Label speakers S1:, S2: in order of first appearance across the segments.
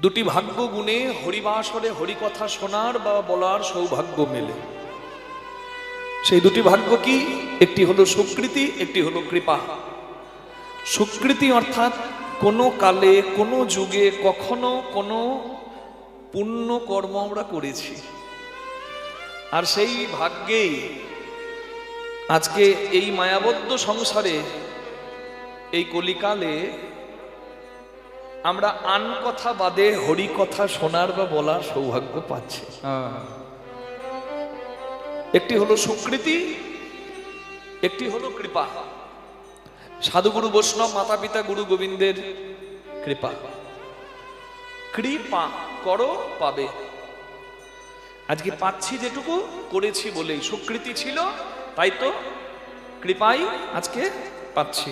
S1: দুটি ভাগ্য গুণে হরিবাসরে হরিকথা শোনার বা বলার সৌভাগ্য মেলে। সেই দুটি ভাগ্য কি? একটি হলো সুকৃতি, একটি হলো কৃপা। সুকৃতি অর্থাৎ কোনো কালে কোনো যুগে কখনো কোনো পুণ্য কর্ম আমরা করেছি, আর সেই ভাগ্যেই আজকে এই মায়াবদ্ধ সংসারে এই কলিকালে আমরা আন কথা বাদে হরি কথা শোনার বা বলার সৌভাগ্য পাচ্ছি। একটি হলো সুকৃতি, একটি হলো কৃপা। সাধুগুরু বৈষ্ণব মাতা পিতা গুরু গোবিন্দের কৃপা। কৃপা করো পাবে। আজকে পাচ্ছি যেটুকু করেছি বলেই। সুকৃতি ছিল তাই তো কৃপাই আজকে পাচ্ছি।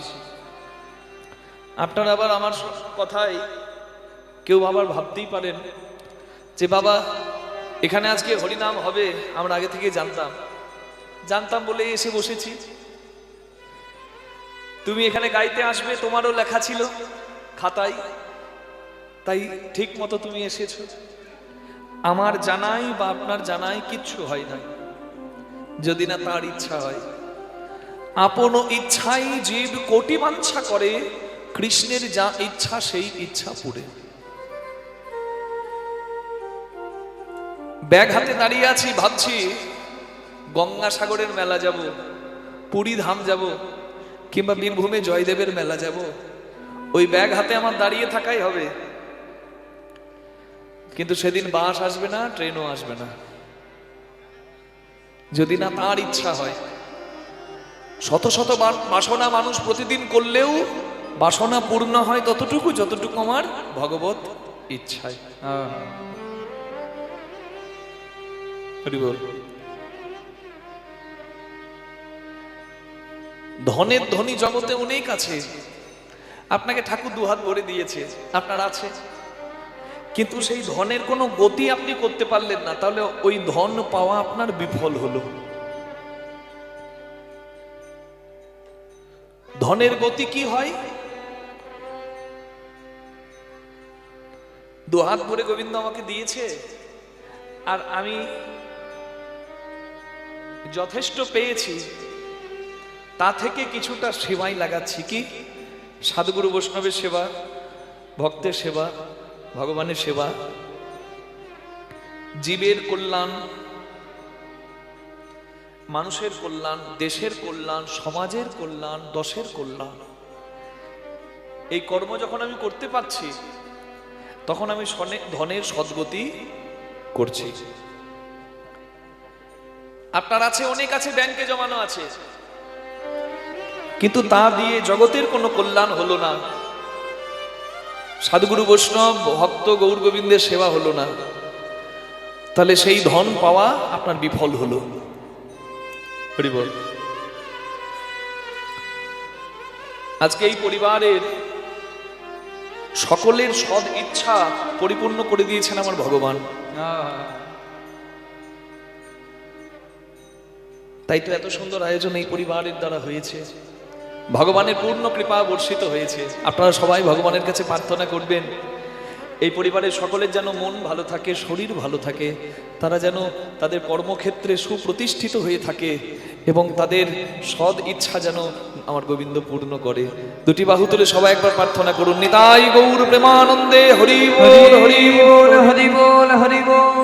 S1: আপনারা আবার আমার কথায় কেউ আবার ভাবতেই পারেন যে বাবা এখানে আজকে হরিনাম হবে, আমরা আগে থেকে জানতাম বলে এসে বসেছি। তুমি এখানে গাইতে আসবে, তোমারও লেখা ছিল খাতায়, তাই ঠিক মতো তুমি এসেছো। আমার জানাই বা আপনার জানাই কিচ্ছু হয় না যদি না তার ইচ্ছা হয়। আপন ইচ্ছাই জীব কোটি বাঞ্ছা করে, কৃষ্ণের যা ইচ্ছা সেই ইচ্ছা পুরে। ব্যাগ হাতে দাঁড়িয়ে আছি, ভাবছি গঙ্গাসাগরের মেলা যাব, পুরী ধাম যাব, কিংবা বীরভূমে জয়দেবের মেলা যাব। ওই ব্যাগ হাতে আমার দাঁড়িয়ে থাকাই হবে, কিন্তু সেদিন বাস আসবে না, ট্রেনও আসবে না যদি না তার ইচ্ছা হয়। শত শত বাসনা মানুষ প্রতিদিন করলেও বাসনা পূর্ণ হয় ততটুকু যতটুকু আমার ভগবত ইচ্ছায়। ধনের ধনী জগতে অনেক আছে। আপনাকে ঠাকুর দুহাত ভরে দিয়েছে, আপনার আছে, কিন্তু সেই ধনের কোনো গতি আপনি করতে পারলেন না, তাহলে ওই ধন পাওয়া আপনার বিফল হলো। ধনের গতি কি হয়? দুহাত ভরে গোবিন্দ আমাকে দিয়েছে, আর আমি যথেষ্ট পেয়েছি, তা থেকে কিছুটা সেবাই লাগাচ্ছি। কি? সাধুগুরু বৈষ্ণবের সেবা, ভক্তের সেবা, ভগবানের সেবা, জীবের কল্যাণ, মানুষের কল্যাণ, দেশের কল্যাণ, সমাজের কল্যাণ, দশের কল্যাণ। এই কর্ম যখন আমি করতে পারছি তখন আমি ধনের সদ্গতি করছি। আপনার আছে, অনেক আছে, ব্যাংকে জমানো আছে, কিন্তু তা দিয়ে জগতের কোনো কল্যাণ হলো না। সাধুগুরু বৈষ্ণব ভক্ত গৌর গোবিন্দের সেবা হলো না, তাহলে সেই ধন পাওয়া আপনার বিফল হলো। হরি বল। আজকে এই পরিবারের সকলের সদ ইচ্ছা পরিপূর্ণ করে দিয়েছেন আমার ভগবান। তাই তো এত সুন্দর আয়োজন এই পরিবারের দ্বারা হয়েছে। ভগবানের পূর্ণ কৃপা বর্ষিত হয়েছে। আপনারা সবাই ভগবানের কাছে প্রার্থনা করবেন এই পরিবারের সকলের যেন মন ভালো থাকে, শরীর ভালো থাকে, তারা যেন তাদের কর্মক্ষেত্রে সুপ্রতিষ্ঠিত হয়ে থাকে এবং তাদের সদ ইচ্ছা যেন আমার গোবিন্দ পূর্ণ করে। দুটি বাহু তুলে সবাই একবার প্রার্থনা করুন। নিতাই গৌর প্রেমানন্দে হরি বল, হরি বল, হরি বল, হরি বল।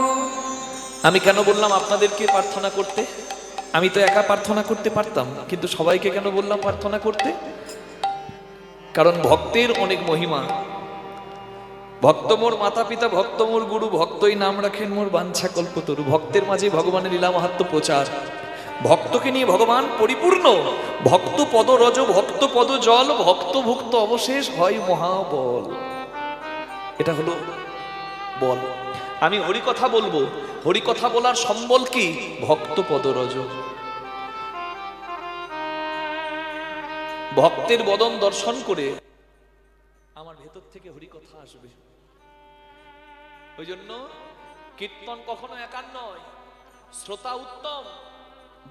S1: আমি কেন বললাম আপনাদেরকে প্রার্থনা করতে? আমি তো একা প্রার্থনা করতে পারতাম, কিন্তু সবাইকে কেন বললাম প্রার্থনা করতে? কারণ ভক্তের অনেক মহিমা। ভক্ত মোর মাতা পিতা, ভক্ত মোর গুরু, ভক্তই নাম রাখেন মোর বাঞ্ছা কল্পতরু। ভক্তের মাঝে ভগবানের লীলা মাহাত্ম্য প্রচার। ভক্তকে নিয়ে ভগবান পরিপূর্ণ। ভক্ত পদ রজ, ভক্ত পদ জল, ভক্ত ভুক্ত অবশেষ হয় মহাবল। এটা হলো বল। আমি হরিকথা বলবো, হরিকথা বলার সম্বল কি? ভক্ত পদ রজ। ভক্তের বদন দর্শন করে আমার ভেতর থেকে হরিকথা আসবে। ওই জন্য কীর্তন কখনো একার নয়। শ্রোতা উত্তম,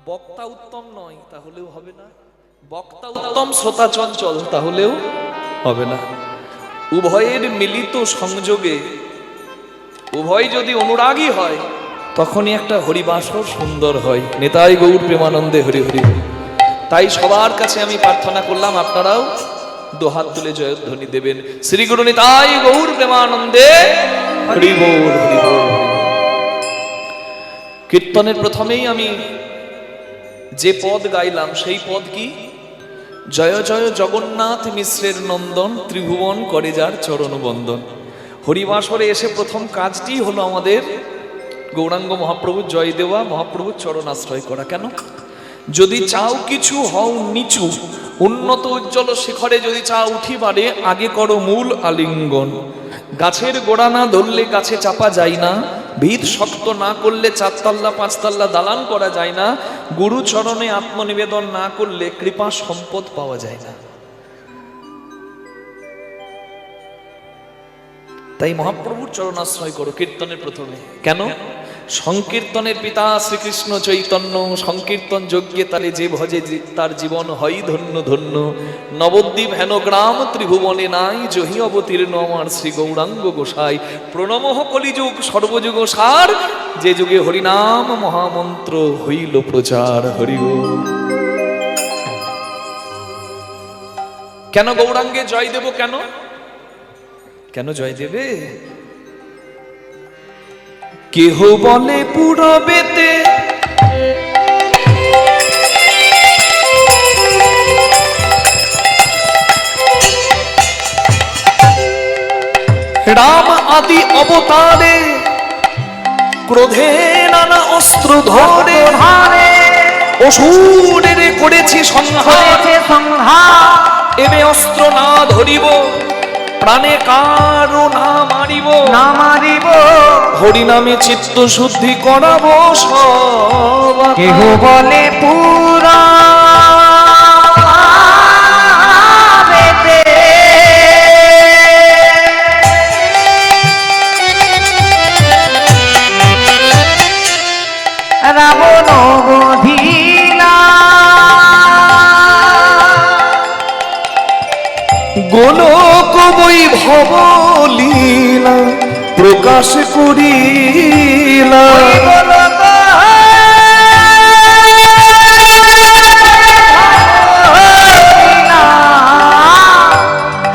S1: বক্তা উত্তম নয়, তাহলেও হবে না। বক্তা উত্তম, শ্রোতা চঞ্চল, তাহলেও হবে না। উভয়ের মিলিত সংযোগে উভয় যদি অনুরাগী হয় তখনই একটা হরিবাসর সুন্দর হয়। নেতাই গৌর প্রেমানন্দে হরি হরি। তাই সবার কাছে আমি প্রার্থনা করলাম আপনারাও দুহাত তুলে জয়ধ্বনি দেবেন। শ্রী গুরু নিতাই গৌর প্রেমানন্দে হরি বল হরি বল। কীর্তনের প্রথমেই আমি যে পদ গাইলাম সেই পদ কি? জয় জয় জগন্নাথ মিশ্রের নন্দন, ত্রিভুবন করে যার চরণ বন্দন। হরিবাসরে এসে প্রথম কাজটি হলো আমাদের গৌরাঙ্গ মহাপ্রভুর জয় দেওয়া, মহাপ্রভুর চরণ আশ্রয় করা। কেন? যদি চাও কিছু হও নিচু, উন্নত উজ্জ্বল শিখরে যদি চাও উঠিবারে, আগে করো মূল আলিঙ্গন। গাছের গোড়া না ধরলে গাছে চাপা যায় না, ভিত শক্ত না করলে চারতলা পাঁচতলা দালান করা যায় না, গুরু চরণে আত্মনিবেদন না করলে কৃপা সম্পদ পাওয়া যায় না। তাই মহাপ্রভুর চরণ আশ্রয় করো কীর্তনের প্রথমে। কেন? সংকীর্তনের পিতা শ্রীকৃষ্ণ চৈতন্য, সংকীর্তন যজ্ঞে তালে যে ভজে তার জীবন হয় ধন্য ধন্য। নবদ্বীপ হেন গ্রাম ত্রিভুবনে নাই, জহি অবতীর্ণ আমার শ্রী গৌরাঙ্গ গোসাই। প্রণমঃ কলিযুগ সর্বযুগ সার, যে যুগে হরিনাম মহামন্ত্র হইল প্রচার। হরি বল। কেন গৌরাঙ্গে জয় দেব? কেন কেন জয় দেবে? কেহ বলে পুরবেতে রাম আদি অবতারে, ক্রোধে নানা অস্ত্র ধরে অসুরের করেছি সংহার। এবে অস্ত্র না ধরিব, প্রাণে কারো না মারিব, হরিনামে চিত্ত শুদ্ধি করাবো সব।
S2: কেহ বলে পুরা রাবণ বধিলা,
S1: গোলক বৈভব লীলা প্রকাশ করিলা।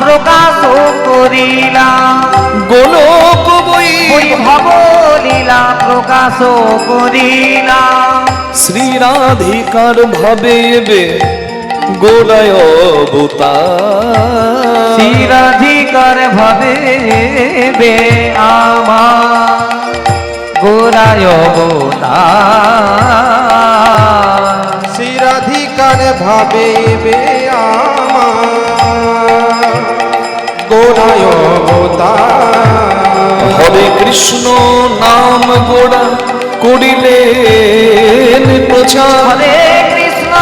S2: প্রকাশ করিলা,
S1: গোলক
S2: বৈভব লীলা প্রকাশ করিলা।
S1: শ্রী রাধিকার ভাবে বে গোলায় অবতার,
S2: শ্রীরাধিকার ভাবে বে আমার গোরায় অবতার।
S3: শ্রীরাধিকার ভাবে বে আমার গোরায় অবতার।
S1: হরে কৃষ্ণ নাম গোড়া করিলেন প্রচার,
S2: হরে কৃষ্ণ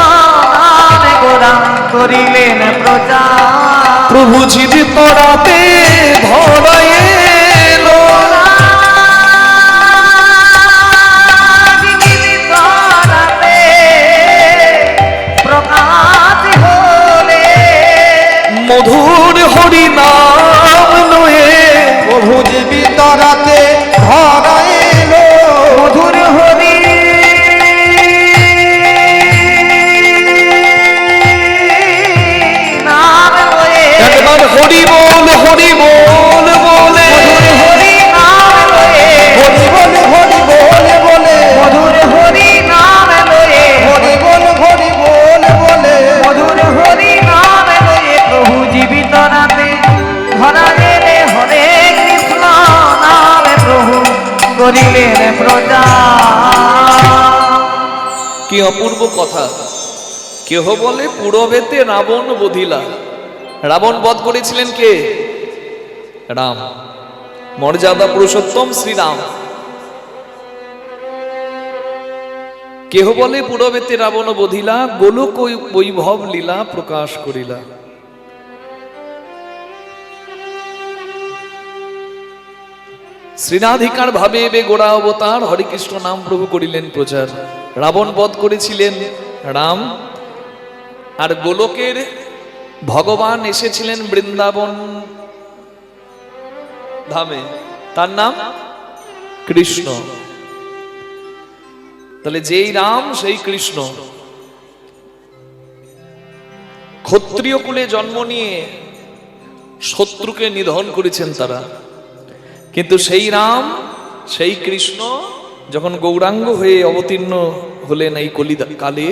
S2: নাম গোরা করিলেন প্রচার।
S1: প্রভু জীবিত রাতে ভরাইলো,
S2: প্রকাশ হলে
S1: মধুর হরি নাম লয়ে,
S3: প্রভু জীবিত রাতে ধরাইলো।
S2: মধুর হরি নাম লয়ে,
S1: একবার হরি বল বলে,
S2: মধুর হরি নাম লয়ে,
S3: হরি বল বলে,
S2: মধুর হরি নাম লয়ে,
S3: হরি বল বলে।
S2: মধুর হরি নাম লয়ে, প্রভু জীবিত রাতে ধরা গেলে। হরে কৃষ্ণ নামে প্রভু করিলেন প্রচার।
S1: কি অপূর্ব কথা। কেহ বলে পুরবেতে রাবণ বধিলা। রাবণ বধ করেছিলেন কে? রাম, মর্যাদা পুরুষোত্তম শ্রীরাম। কেহ বলে পুরবেতে রাবণ বধিলা, গোলক বৈভব লীলা প্রকাশ করিলা। শ্রীনাধিকার ভাবে বে গোড়া অবতার, হরে কৃষ্ণ নাম প্রভু করিলেন প্রচার। রাবণ বধ করেছিলেন রাম, আর গোলকের ভগবান এসেছিলেন বৃন্দাবন ধামে, তার নাম কৃষ্ণ। তাহলে যেই রাম সেই কৃষ্ণ। ক্ষত্রিয় কুলে জন্ম নিয়ে শত্রুকে নিধন করেছেন তারা, কিন্তু সেই রাম সেই কৃষ্ণ যখন গৌরাঙ্গ হয়ে অবতীর্ণ হলেন এই কলি কালে,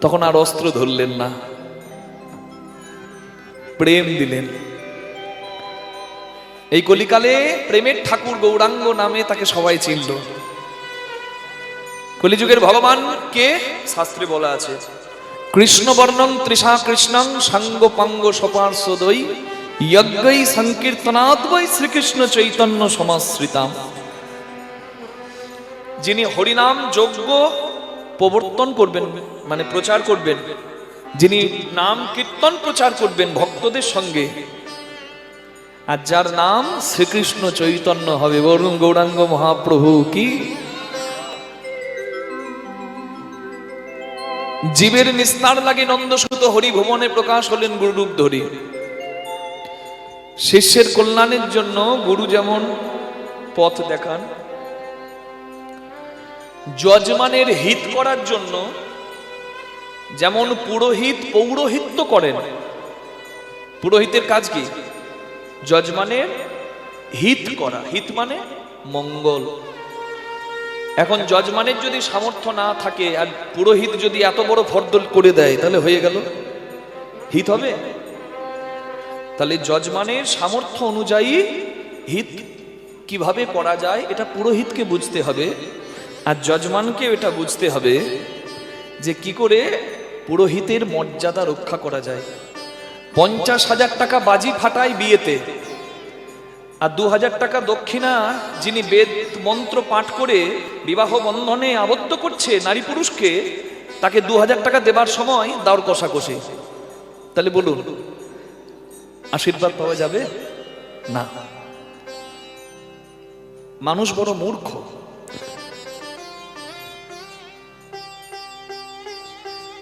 S1: তখন আর অস্ত্র ধরলেন না, প্রেম দিলেন। এই কলিকালে প্রেমের ঠাকুর গৌরাঙ্গ নামে তাকে সবাই চিনল। কলিযুগের ভগবান কে? শাস্ত্রে বলা আছে, কৃষ্ণ বর্ণং তৃষা কৃষ্ণং সাঙ্গ পাঙ্গ সপার্শ্বদৈ যজ্ঞৈ সংকীর্তনাদ্বৈ শ্রীকৃষ্ণ চৈতন্য সমাশ্রিতাম। যিনি হরিনাম যজ্ঞ প্রবর্তন করবেন, মানে প্রচার করবেন, যিনি নাম কীর্তন প্রচার করবেন ভক্তদের সঙ্গে, আর যার নাম শ্রীকৃষ্ণ চৈতন্য হবে। বলুন গৌরাঙ্গ মহাপ্রভু কি। জীবের নিস্তার লাগে নন্দসুত হরি ভুবনে প্রকাশ হলেন গুরুরূপ ধরি। শিষ্যের কল্যাণের জন্য গুরু যেমন পথ দেখান, যজমানের হিত করার জন্য যেমন পুরোহিত পৌরোহিত্য করেন। পুরোহিতের কাজ কি? যজমানের হিত করা। হিত মানে মঙ্গল। এখন যজমানের যদি সামর্থ্য না থাকে আর পুরোহিত যদি এত বড় ফর্দল করে দেয়, তাহলে হয়ে গেল? হিত হবে? তাহলে যজমানের সামর্থ্য অনুযায়ী হিত কিভাবে করা যায় এটা পুরোহিতকে বুঝতে হবে, আর যজমানকে এটা বুঝতে হবে যে কি করে পুরোহিতের মর্যাদা রক্ষা করা যায়। 50,000 টাকা বাজি ফাটায় বিয়েতে, আর 2,000 টাকা দক্ষিণা যিনি বেদ মন্ত্র পাঠ করে বিবাহ বন্ধনে আবদ্ধ করছে নারী পুরুষকে, তাকে 2,000 টাকা দেবার সময় দর কষাকষি। তাহলে বলুন আশীর্বাদ পাওয়া যাবে না? মানুষ বড় মূর্খ।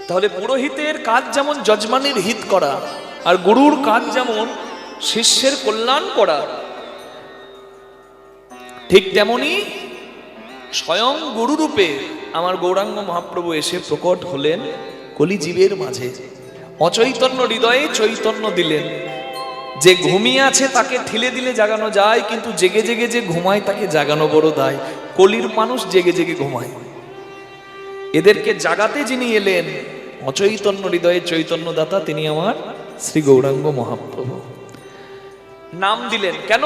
S1: তাহলে পুরোহিতের কাজ যেমন যজমানের হিত করা, আর গুরুর কাজ যেমন শিষ্যের কল্যাণ করা, ঠিক তেমনি স্বয়ং গুরুরূপে আমার গৌরাঙ্গ মহাপ্রভু এসে প্রকট হলেন কলিজীবের মাঝে। অচৈতন্য হৃদয়ে চৈতন্য দিলেন। যে ঘুমিয়ে আছে তাকে ঠেলে দিলে জাগানো যায়, কিন্তু জেগে জেগে যে ঘুমায় তাকে জাগানো বড় দায়। কলির মানুষ জেগে জেগে ঘুমায়, এদেরকে জাগাতে যিনি এলেন অচৈতন্য হৃদয়ে চৈতন্য দাতা, তিনি আমার শ্রী গৌরাঙ্গ মহাপ্রভু। নাম দিলেন কেন?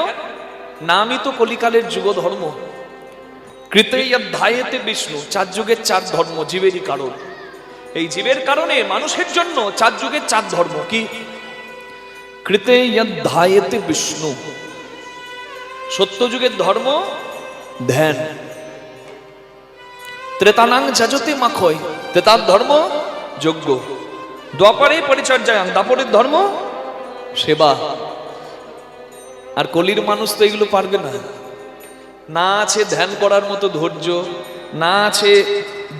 S1: নামই তো কলিকালের যুগ ধর্ম। কৃতৈয়াধ্যায়েতে বিষ্ণু, 4 যুগের 4 ধর্ম জীবেরই কারণ। এই জীবের কারণে মানুষের জন্য 4 যুগের 4 ধর্ম। কি? কৃতৈয়াধ্যায়েতে বিষ্ণু, সত্য যুগের ধর্ম ধ্যান। ত্রেতানাং যাজতে মাখয়, ত্রেতার ধর্ম যজ্ঞ। দ্বাপরে পরিচর্যায়াং, দ্বাপরের ধর্ম সেবা। আর কলির মানুষ তো এগুলো পারবে না। না আছে ধ্যান করার মতো ধৈর্য, না আছে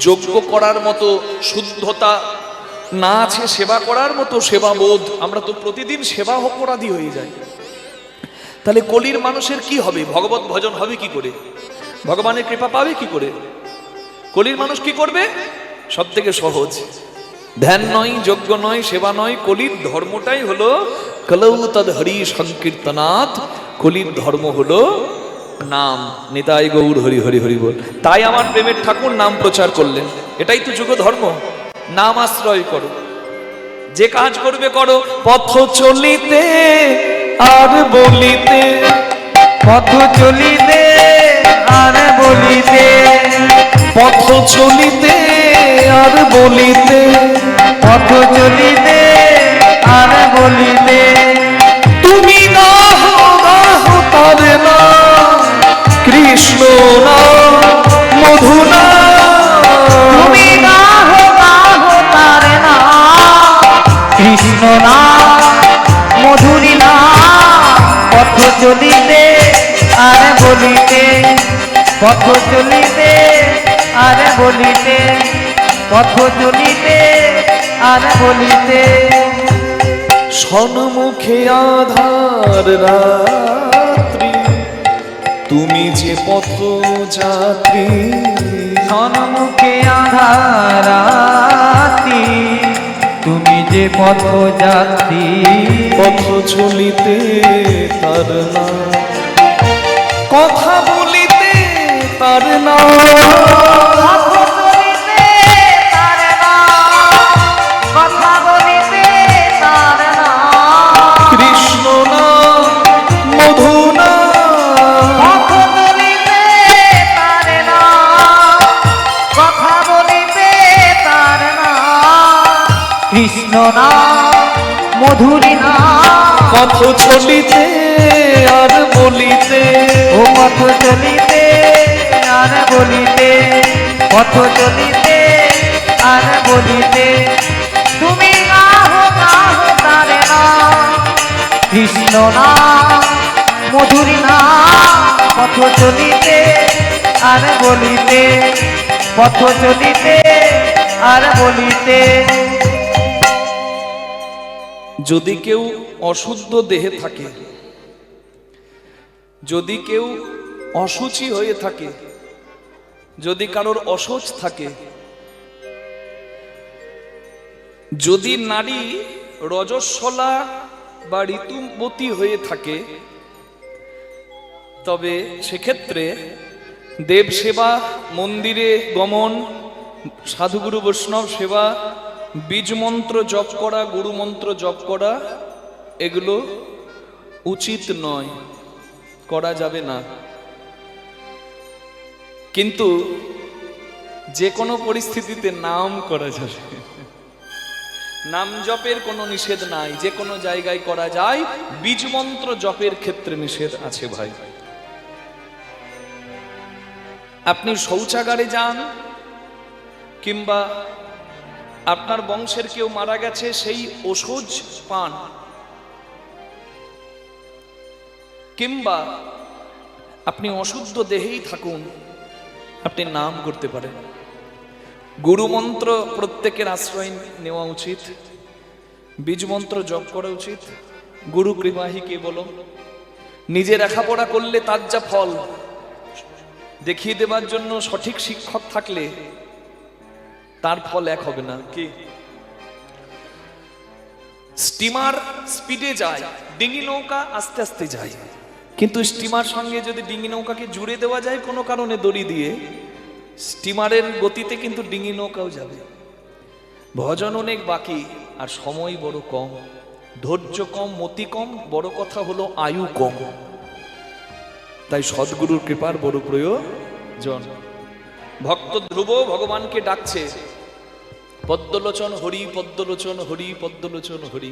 S1: যজ্ঞ করার মতো শুদ্ধতা, না আছে সেবা করার মতো সেবাবোধ। আমরা তো প্রতিদিন সেবা অপরাধী হয়ে যাই। তাহলে কলির মানুষের কি হবে? ভগবত ভজন হবে কি করে? ভগবানের কৃপা পাবে কি করে? কলির মানুষ কি করবে? সব থেকে সহজ, ধ্যান নয়, যজ্ঞ নয়, সেবা নয়, কলির ধর্মটাই হলো কলৌ তদ হরি সংকীর্তনাথ। কলির ধর্ম হলো নাম। নিতাই গৌর হরি হরি হরি বল। তাই আমার প্রেমের ঠাকুর নাম প্রচার করলেন। এটাই তো যুগ ধর্ম। নাম আশ্রয় করো, যে কাজ করবে করো। পথ চলিতে আর বলিতে,
S2: পথ চলিতে আর বলিতে,
S1: পথ চলিতে আর বলিতে,
S2: পথ চলিতে আর বলিতে,
S1: তুমি না তারে না কৃষ্ণ না মধু না,
S2: তুমি গাহো তারে না কৃষ্ণ না মধুরী না। পথ চলিতে আর বলিতে, পথ চলিতে আর বলিতে, পথ চলিতে আর বলিতে।
S1: সন্মুখে আধার রাত্রি, তুমি যে পথযাত্রী,
S2: সন্মুখে আধারাতি, তুমি যে পথযাত্রী,
S1: পথ চলিতে তার নাম, কথা বলিতে তার নাম,
S2: পথ চলিতে তার নাম, কথা বলিতে তার নাম,
S1: কৃষ্ণ নাম মধু নাম,
S2: পথ চলিতে তার নাম, কথা বলিতে তার নাম, কৃষ্ণ নাম মধুরী নাম,
S1: পথ চলিতে আর বলিতে,
S2: ও পথ চলিতে আর বলিতে, পথ চলিতে আর বলিতে, তুমি গাহো গাহো তারে নাম, কৃষ্ণ নাম মধুরী নাম, পথ চলিতে আর বলিতে, পথ চলিতে আর বলিতে।
S1: যদি কেউ অশুদ্ধ দেহে থাকে, যদি কেউ অসুচি হয়ে থাকে, যদি কারোর অসুচ থাকে, যদি নারী রজস্বলা বা ঋতুবতী হয়ে থাকে, তবে সেক্ষেত্রে দেব সেবা, মন্দিরে গমন, সাধুগুরু বৈষ্ণব সেবা, বীজ মন্ত্র জপ করা, গুরু মন্ত্র জপ করা, এগুলো উচিত নয়, করা যাবে না। কিন্তু যে কোনো পরিস্থিতিতে নাম করা যাবে, নাম জপের কোনো নিষেধ নাই, যে কোনো জায়গায় করা যায়। বীজ মন্ত্র জপের ক্ষেত্রে নিষেধ আছে ভাই। আপনি শৌচাগারে যান, কিংবা আপনার বংশের কেউ মারা গেছে, সেই ওষুধ পান, কিংবা আপনি অশুদ্ধ দেহেই থাকুন, আপনি নাম করতে পারেন। গুরু মন্ত্র প্রত্যেকের আশ্রয় নেওয়া উচিত, বীজ মন্ত্র জপ করা উচিত। গুরু কৃপাহি কে বলো, নিজে লেখাপড়া করলে তার যা ফল, দেখিয়ে দেবার জন্য সঠিক শিক্ষক থাকলে তার ফল এক হবে না। কি স্টিমার স্পিডে যায়, ডিঙি নৌকা আস্তে আস্তে যায়, কিন্তু স্টিমার সঙ্গে যদি ডিঙি নৌকাকে জুড়ে দেওয়া যায় কোনো কারণে দড়ি দিয়ে, স্টিমারের গতিতে কিন্তু ডিঙি নৌকাও যাবে। ভজন অনেক বাকি আর সময় বড় কম, ধৈর্য কম, মতি কম, বড় কথা হলো আয়ু কম। তাই সদ্গুরুর কৃপার বড় প্রয়োজন। ভক্ত ধ্রুব ভগবানকে ডাকছে, পদ্মলোচন হরি, পদ্মলোচন হরি, পদ্মলোচন হরি।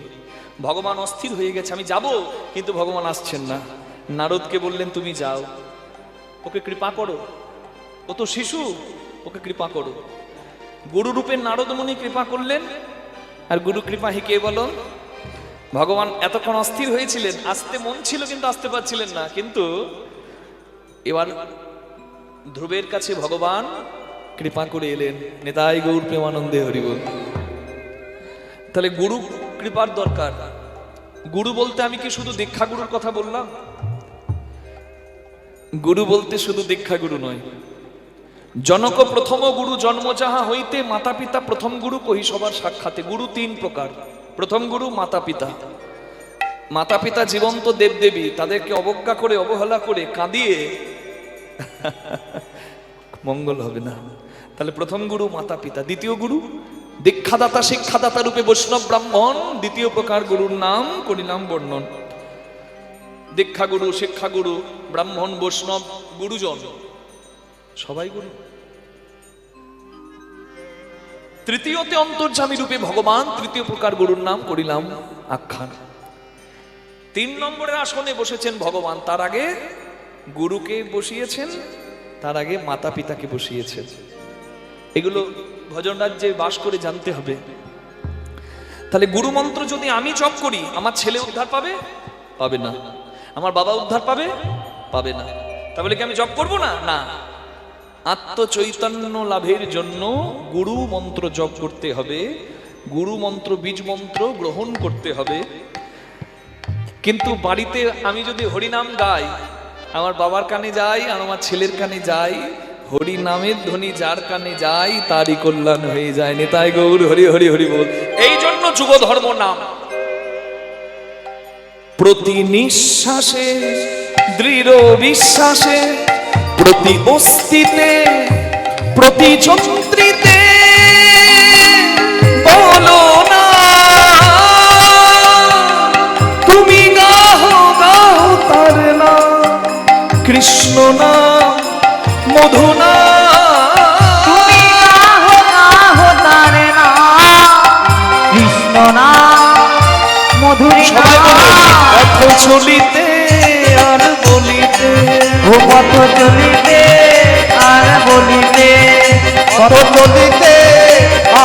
S1: ভগবান অস্থির হয়ে গেছে, আমি যাব, কিন্তু ভগবান আসছেন না। নারদকে বললেন, তুমি যাও, ওকে কৃপা করো, ও তো শিশু, ওকে কৃপা করো। গুরু রূপে নারদমুনি কৃপা করলেন। আর গুরু কৃপা হি কে বলো, ভগবান এতক্ষণ অস্থির হয়েছিলেন, আসতে মন ছিল কিন্তু আসতে পারছিলেন না। কিন্তু এবার ধ্রুবের কাছে ভগবান কৃপা করে এলেন। নেতাই গৌর প্রেমানন্দে হরিবল। তাহলে গুরু কৃপার দরকার। গুরু বলতে আমি কি শুধু দীক্ষা গুরুর কথা বললাম? গুরু বলতে শুধু দীক্ষা গুরু নয়। জনক প্রথম গুরু জন্ম যাহা হইতে, মাতা পিতা প্রথম গুরু কহি সবার সাক্ষাতে। গুরু তিন প্রকার। প্রথম গুরু মাতা পিতা। মাতা পিতা জীবন্ত দেবদেবী, তাদেরকে অবজ্ঞা করে, অবহেলা করে, কাঁদিয়ে মঙ্গল হবে না। তাহলে প্রথম গুরু মাতা পিতা। দ্বিতীয় গুরু দীক্ষাদাতা শিক্ষাদাতা রূপে বৈষ্ণব ব্রাহ্মণ। দ্বিতীয় প্রকার গুরুর নাম করিলাম বর্ণন। দীক্ষা গুরু, শিক্ষা গুরু, ব্রাহ্মণ, বৈষ্ণব, গুরুজন সবাই গুরু। তৃতীয়তে অন্তর্যামী রূপে ভগবান, তৃতীয় প্রকার গুরুর নাম করিলাম আখ্যান। 3 নম্বরের আসনে বসেছেন ভগবান, তার আগে গুরুকে বসিয়েছেন, তার আগে মাতা পিতাকে বসিয়েছেন। এগুলো ভজন রাজ্যে বাস করে জানতে হবে। তাহলে গুরু মন্ত্র যদি আমি জপ করি, আমার ছেলে উদ্ধার পাবে? পাবে না। আমার বাবা উদ্ধার পাবে? পাবে না। তাহলে কি আমি জপ করব না? না। আত্মচৈতন্য লাভের জন্য গুরু মন্ত্র জপ করতে হবে, গুরু মন্ত্র বীজ মন্ত্র গ্রহণ করতে হবে। কিন্তু বাড়িতে আমি যদি হরিনাম গাই, আমার বাবার কানে যাই আর আমার ছেলের কানে যাই, হরি নামের ধ্বনি যার কানে যাই তারই কল্যাণ হয়ে যায়। নিতাই গৌর হরি হরি হরি বল। এই জন্য যুগ ধর্ম নাম। প্রতি নিঃশ্বাসে দৃঢ় বিশ্বাসে, প্রতি অস্তিতে, প্রতি যন্ত্রিতে বলো না তুমি গাহো গাহো তার না, কৃষ্ণ না মধু না
S2: তুমি গাহো গাহো তার নাম, কৃষ্ণ নাম মধুরী
S1: সবাই বলো,
S2: নাম।
S1: পথ চলিতে আর বলিতে,
S2: ও পথ চলিতে আর বলিতে,
S3: কত বলিতে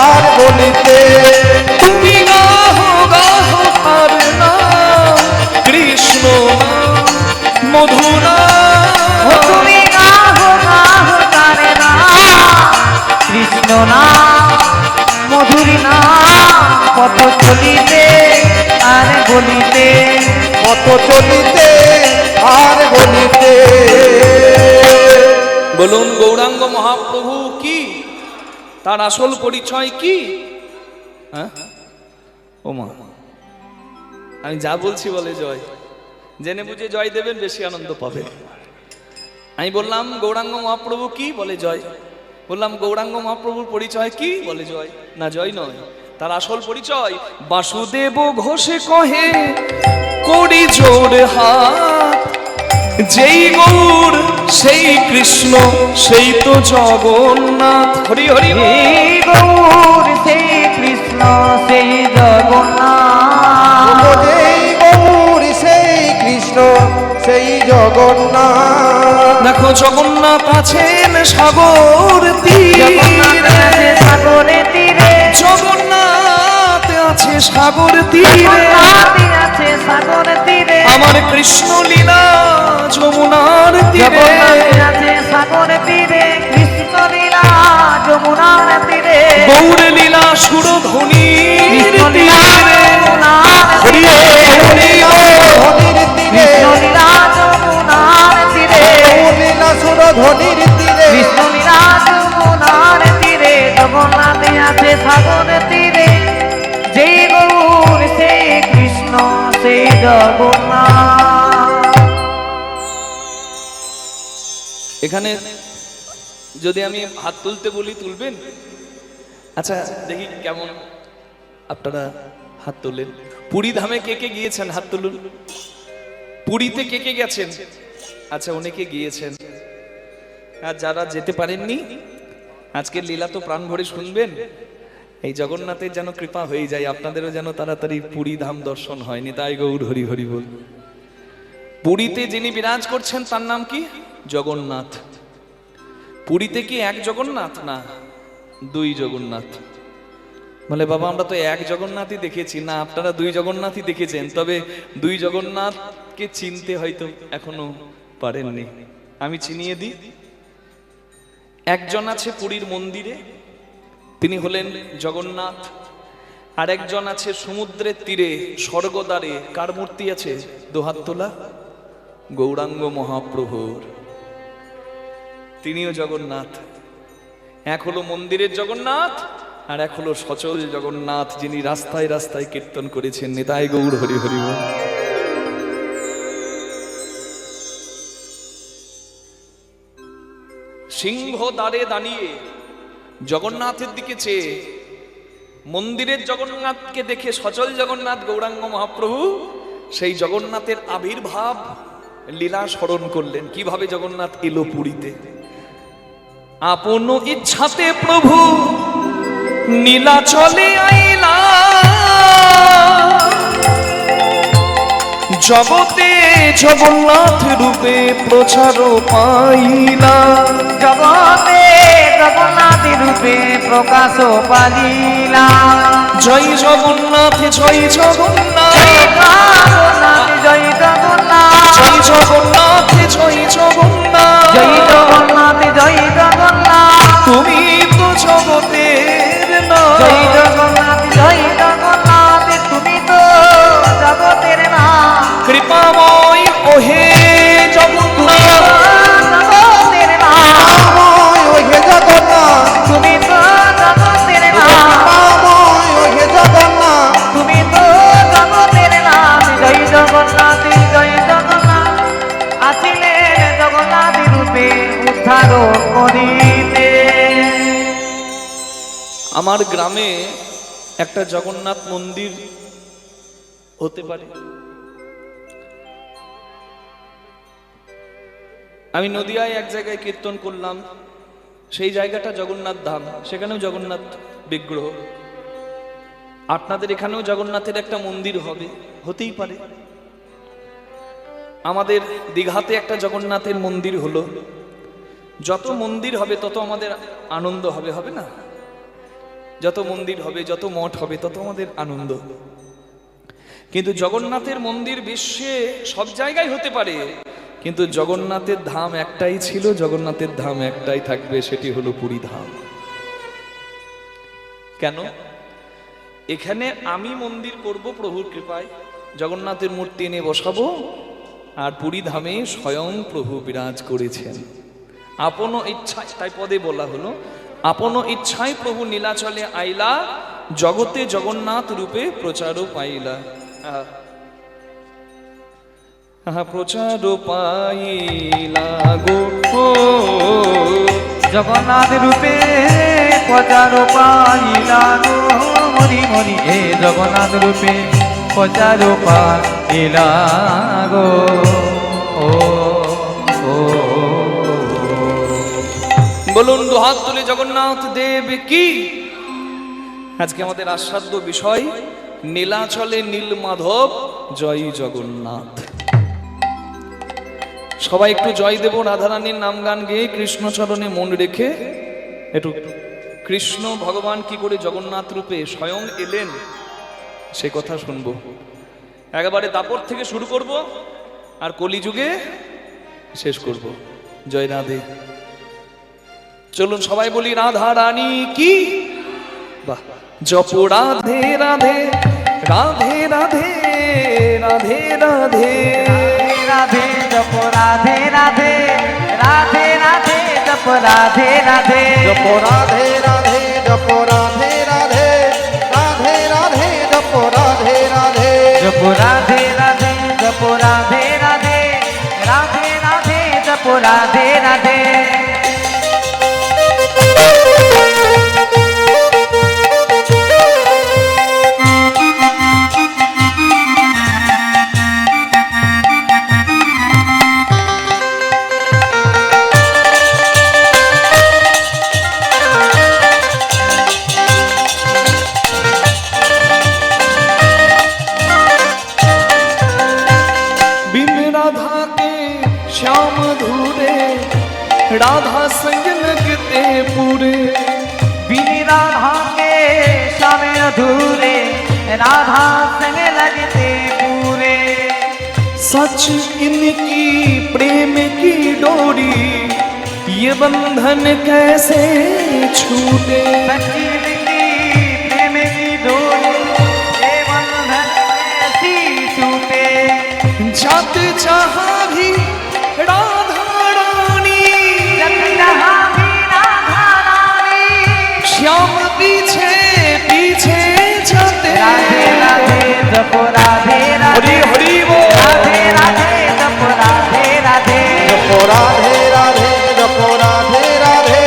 S3: আর বলিতে
S1: তুমি গাহো গাহো তার নাম, কৃষ্ণ না মধু না
S2: ও তুমি গাহো গাহো তার নাম, কৃষ্ণ নাম মধুরী নাম। পথ চলিতে আর বলিতে,
S3: কত চলিতে আর বলিতে।
S1: বলুন গৌরাঙ্গ মহাপ্রভু কি, তার আসল পরিচয় কি? হ্যাঁ ও মা, আমি যা বলছি বলে জয়, জেনে বুঝে জয় দেবেন, বেশি আনন্দ পাবেন। আমি বললাম গৌরাঙ্গ মহাপ্রভু কি, বলে জয়। বললাম গৌরাঙ্গ মহাপ্রভুর পরিচয় কি, বলে জয়। না জয় নয়, তার আসল পরিচয় বাসুদেব ঘোষে কহে করি জোর হাত, যেই গৌর সেই কৃষ্ণ সেই তো জগন্নাথ। হরি হরি বল।
S2: সেই গৌর সেই কৃষ্ণ সেই জগন্নাথ।
S3: যেই গৌর সেই কৃষ্ণ সেই জগন্নাথ।
S1: দেখো জগন্নাথ আছেন সাগর
S2: জগন্নাথ
S1: তীরে,
S2: আছে সাগরে তীরে,
S1: জগন্নাথ আছে সাগর তীরে,
S2: জগন্নাথ আছে সাগর তীরে,
S1: আমার কৃষ্ণ লীলা যমুনার তীরে,
S2: জগন্নাথ আছে সাগর তীরে, কৃষ্ণ লীলা যমুনার তীরে,
S1: গৌর লীলা সুরধ্বনির
S2: কৃষ্ণ লীলা
S1: তীরে।
S2: যমুনার
S1: হরি
S2: তীরে,
S1: হরি
S3: ধনির তীরে
S2: কৃষ্ণ লীলা যমুনার তীরে,
S3: লীলা সুর ধনির তীরে
S2: কৃষ্ণ লীলা যমুনার তীরে, জগন্নাথ আছে সাগর তীরে, যেই গৌর সেই কৃষ্ণ সেই জগন্নাথ।
S1: এখানে যদি আমি হাত তুলতে বলি তুলবেন? আচ্ছা দেখি কেমন আপনারা হাত তোলেন। পুরী ধামে কে কে গিয়েছেন হাত তুলুন। পুরীতে কে কে গেছেন? আচ্ছা অনেকে গিয়েছেন। আর যারা যেতে পারেননি, আজকের লীলা তো প্রাণ ভরে শুনবেন। এই জগন্নাথের যেন কৃপা হয়ে যায়, আপনাদেরও যেন তাড়াতাড়ি পুরী ধাম দর্শন হয়নি। তাই গৌর হরি হরি বল। পুরীতে যিনি বিরাজ করছেন তার নাম কি? জগন্নাথ। পুরীতে কি এক জগন্নাথ? না, দুই জগন্নাথ। বলে বাবা আমরা তো এক জগন্নাথই দেখেছি। না, আপনারা দুই জগন্নাথই দেখেছেন, তবে দুই জগন্নাথকে চিনতে হয়তো এখনো পারেননি। আমি চিনিয়ে দিই। একজন আছে পুরীর মন্দিরে, তিনি হলেন জগন্নাথ। আর একজন আছে সমুদ্রের তীরে স্বর্গদ্বারে। কার মূর্তি আছে? দুহাত তোলা, গৌরাঙ্গ মহাপ্রভুর। তিনিও জগন্নাথ। এক হলো মন্দিরের জগন্নাথ, আর এক হলো সচল জগন্নাথ, যিনি রাস্তায় রাস্তায় কীর্তন করেছেন। নিতাই গৌর হরি হরি বল। সিংহ দ্বারে দাঁড়িয়ে জগন্নাথের দিকে চেয়ে মন্দিরের জগন্নাথকে দেখে সচল জগন্নাথ গৌরাঙ্গ মহাপ্রভু সেই জগন্নাথের আবির্ভাব লীলা স্মরণ করলেন। কিভাবে জগন্নাথ এলো পুরীতে? আপন ইচ্ছাতে প্রভু নীলাচলে আইলা, জগতে জগন্নাথ রূপে প্রচার পাইলা।
S2: জগতে জগন্নাথ রূপে প্রকাশ পালিলা।
S1: জয় জগন্নাথ জয় জগন্নাথ,
S2: জয় জগন্নাথ জয় জগন্নাথ,
S1: জয় জগন্নাথ জয় জগন্নাথ,
S2: জয় জগন্নাথ জয় জগন্নাথ,
S1: তুমি তো জগতের না।
S2: জয় জগন্নাথ জয় জগন্নাথ, তুমি তো জগতের না।
S1: কৃপাময় ওহে জগন্নাথ,
S2: উদ্ধার করিতে।
S1: আমার গ্রামে একটা জগন্নাথ মন্দির হতে পারে। আমি নদিয়ায় এক জায়গায় কীর্তন করলাম, সেই জায়গাটা জগন্নাথ ধাম, সেখানেও জগন্নাথ বিগ্রহ। আপনাদের এখানেও জগন্নাথের একটা মন্দির হবে, হতেই পারে। আমাদের দীঘাতে একটা জগন্নাথের মন্দির হলো। যত মন্দির হবে তত আমাদের আনন্দ হবে, হবে না? যত মন্দির হবে, যত মঠ হবে, তত আমাদের আনন্দ। কিন্তু জগন্নাথের মন্দির বিশ্বে সব জায়গায় হতে পারে, কিন্তু জগন্নাথের ধাম একটাই ছিল, জগন্নাথের ধাম একটাই থাকবে, সেটি হলো পুরী ধাম। কেন? এখানে আমি মন্দির করব প্রভুর কৃপায়, জগন্নাথের মূর্তি এনে বসাবো, আর পুরী ধামে স্বয়ং প্রভু বিরাজ করেছেন আপন ইচ্ছায়। তাই পদে বলা হলো, আপন ইচ্ছায় প্রভু নীলাচলে আইলা, জগতে জগন্নাথ রূপে প্রচার পাইলা। প্রচার পাইলা গো,
S2: জগন্নাথ রূপে প্রচার পাইলা গো, মরি মরি হে জগন্নাথ রূপে প্রচার পাইলা গো। ও ও
S1: বলুন দুহাত তুলে জগন্নাথ দেব কি। আজকে আমাদের আস্বাদ্য বিষয় নীলাচলে নীল মাধব জয় জগন্নাথ। সবাই একটু জয় দেব রাধারানীর নাম গান গেয়ে, কৃষ্ণচরণে মন রেখে একটু কৃষ্ণ ভগবান কি করে জগন্নাথ রূপে স্বয়ং এলেন সে কথা শুনবো। একেবারে দাপর থেকে শুরু করব আর কলিযুগে শেষ করব। জয় রাধে। চলুন সবাই বলি রাধা রানী কি। বাহ। জপ রাধে রাধে রাধে রাধে রাধে রাধে
S2: রাধে জপ রাধে রাধে রাধে রাধে জপ রাধে রাধে
S3: জপ রাধে রাধে জপ রাধে রাধে রাধে রাধে জপ রাধে রাধে
S2: জপ রাধে রাধে জপ রাধে রাধে রাধে রাধে জপ রাধে রাধে।
S1: श्याम धूरे राधा संग लगते पूरे,
S2: बिन राधा के श्याम अधूरे राधा संग लगते पूरे।
S1: सच इनकी प्रेम की डोरी ये बंधन कैसे छूटे।
S2: सच इनकी प्रेम की डोरी ये बंधन कैसी छूटे।
S1: जब जहाँ भी राधा रानी,
S2: जब जहाँ भी राधा रानी,
S1: श्याम पीछे पीछे जाते।
S2: राधे राधे जप राधे राधे
S1: हरि हरि बोल।
S2: राधे राधे जप राधे राधे
S3: जप राधे राधे जप राधे राधे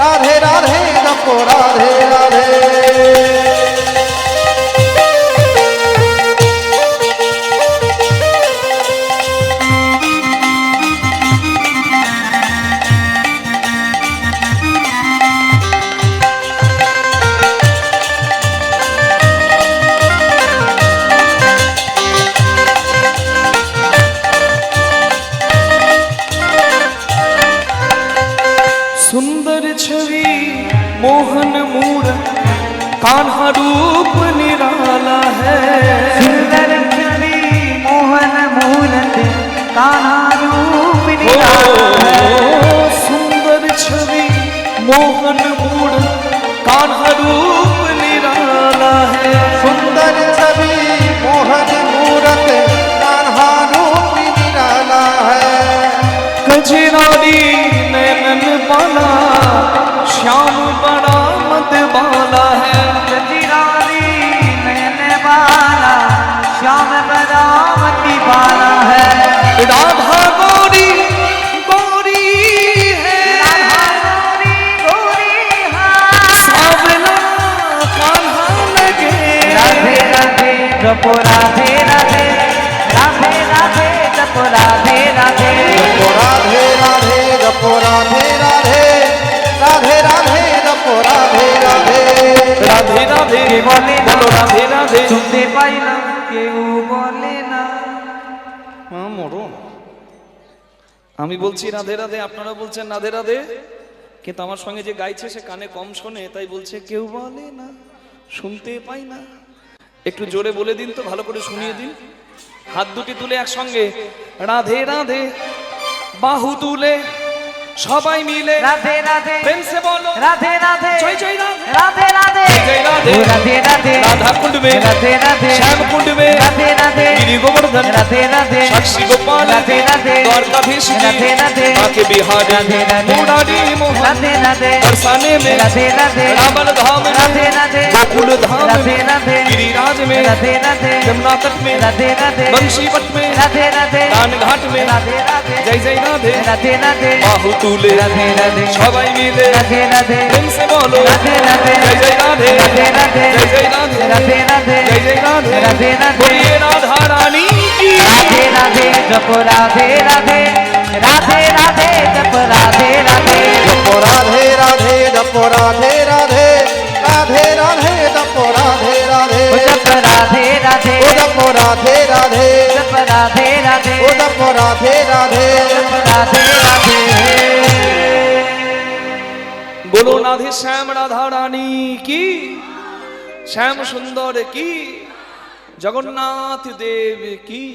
S3: राधे राधे जप राधे राधे।
S1: सुंदर छवि मोहन मूरत कान्हा रूप निराला है।
S2: सुंदर छवि मोहन मूरत कान्हा रूप
S1: ओ,
S2: निराला है।
S1: सुंदर छवि मोहन मूरत कान्हा रूप निराला है।
S3: सुंदर छवि मोहन मूरत कान्हा रूप निराला है।
S1: कजरारी नैनन बाला श्याम बड़ा मत बाला है।
S2: कजरारी नैन बाला श्याम बदामती बाला है।
S1: राधा गौरी गौरी है
S3: জপ রাধে রাধে
S1: রাধে রাধে
S2: কে বলে না?
S1: বলো রাধে রাধে
S2: শুনতে পাইলাম কেউ বলে না।
S1: মরণ আমি বলছি রাধে রাধে, আপনারা বলছেন রাধে রাধে, কিন্তু আমার সঙ্গে যে গাইছে সে কানে কম শোনে, তাই বলছে কেউ বলে না, শুনতে পাই না। একটু জোরে বলে দিন তো, ভালো করে শুনিয়ে দিন। হাত দুটি তুলে একসঙ্গে রাধে রাধে, বাহু তুলে সবাই মিলে
S2: রাধে রাধে
S1: প্রেম সে বলো
S2: রাধে রাধে
S1: জয় জয় রাধে,
S2: রাধে রাধে
S1: জয় রাধে,
S2: ও রাধে রাধে
S1: राधा कुंड में
S2: রাধে রাধে
S1: श्याम कुंड में
S2: রাধে রাধে
S1: गिरि गोवर्धन
S2: রাধে রাধे
S1: साक्षी गोपाल
S2: राधे राधे
S1: द्वारकाधीश
S2: राधे राधे
S1: आके बिहारी
S2: राधे राधे
S1: मुरारी मोहन
S2: राधे राधे
S1: बरसाने में
S2: राधे राधे
S1: रावण धाम में
S2: राधे राधे
S1: गोकुल धाम
S2: राधे
S1: में
S2: राधे
S1: गिरिराज में
S2: राधे राधे
S1: यमुना तट में
S2: राधे राधे
S1: बंशीवट में
S2: राधे राधे
S1: दान घाट में
S2: राधे राधे
S1: जय जय राधे
S2: राधे राधे
S1: बाहु तुले
S2: राधे राधे
S1: সবাই মিলে
S2: राधे राधे
S1: प्रेम से बोलो
S2: राधे राधे
S1: जय जय राधे
S2: राधे राधे
S1: जय जय राधे
S2: राधे राधे
S1: जय जय राधे
S2: राधे राधे
S1: बोलिए राधा रानी की
S2: राधे राधे जप राधे राधे राधे राधे जप राधे राधे
S3: जप राधे राधे जप राधे राधे राधे राधे जप राधे राधे
S2: ओ जप राधे राधे
S3: ओ जप राधे राधे
S2: जप राधे राधे
S3: ओ जप राधे राधे
S2: जप राधे राधे
S1: बोलो राधे श्याम राधा रानी की, श्याम सुंदर की, जगन्नाथ देव की।